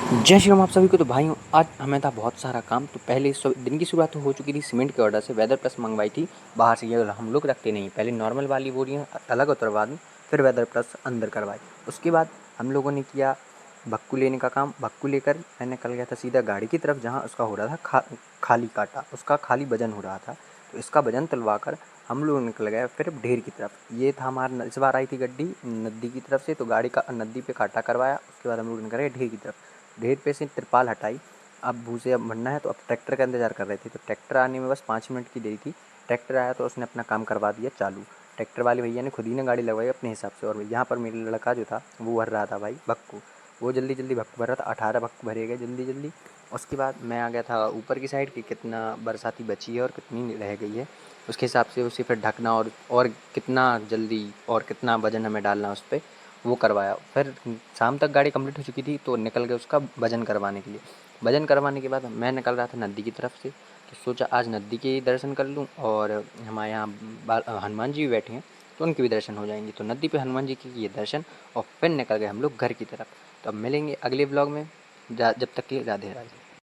जय श्री राम आप सभी को। तो भाइयों आज हमें था बहुत सारा काम। तो पहले दिन की शुरुआत तो हो चुकी थी सीमेंट के ऑर्डर से। वेदर प्लस मंगवाई थी बाहर से, ये हम लोग रखते नहीं, पहले नॉर्मल वाली बोरियां अलग उतरवा दी, फिर वेदर प्लस अंदर करवाई। उसके बाद हम लोगों ने किया भक्कू लेने का काम। भक्कू लेकर मैं निकल गया था सीधा गाड़ी की तरफ, जहाँ उसका हो रहा था खाली काटा, उसका खाली वजन हो रहा था। तो इसका वजन तुलवा कर हम लोग निकल गए फिर ढेर की तरफ। ये था हमारा, इस बार आई थी गड्डी नदी की तरफ से, तो गाड़ी का नदी पे काटा करवाया। उसके बाद हम लोग निकल गए ढेर की तरफ। ढेर पे से तिरपाल हटाई, अब भूसे अब भरना है, तो अब ट्रैक्टर का इंतज़ार कर रहे थे। तो ट्रैक्टर आने में बस 5 मिनट की देरी थी। ट्रैक्टर आया तो उसने अपना काम करवा दिया चालू। ट्रैक्टर वाले भैया ने खुद ही ने गाड़ी लगवाई अपने हिसाब से। और यहाँ पर मेरा लड़का जो था वो भर रहा था भाई भक्कू। वो जल्दी जल्दी भक्कू भर रहा था, 18 भक्कू भरे गए जल्दी जल्दी। उसके बाद मैं आ गया था ऊपर की साइड कि कितना बरसाती बची है और कितनी रह गई है, उसके हिसाब से उसे फिर ढकना और कितना जल्दी और कितना वज़न हमें डालना उस पे, वो करवाया। फिर शाम तक गाड़ी कंप्लीट हो चुकी थी, तो निकल गए उसका वज़न करवाने के लिए। वज़न करवाने के बाद मैं निकल रहा था नदी की तरफ से, तो सोचा आज नदी के दर्शन कर लूँ, और हमारे यहाँ हनुमान जी भी बैठे हैं तो उनके भी दर्शन हो जाएंगे। तो नदी पे हनुमान जी के किए दर्शन और फिर निकल गए हम लोग घर की तरफ। तो अब मिलेंगे अगले ब्लॉग में, जब तक के लिए राधे राधे।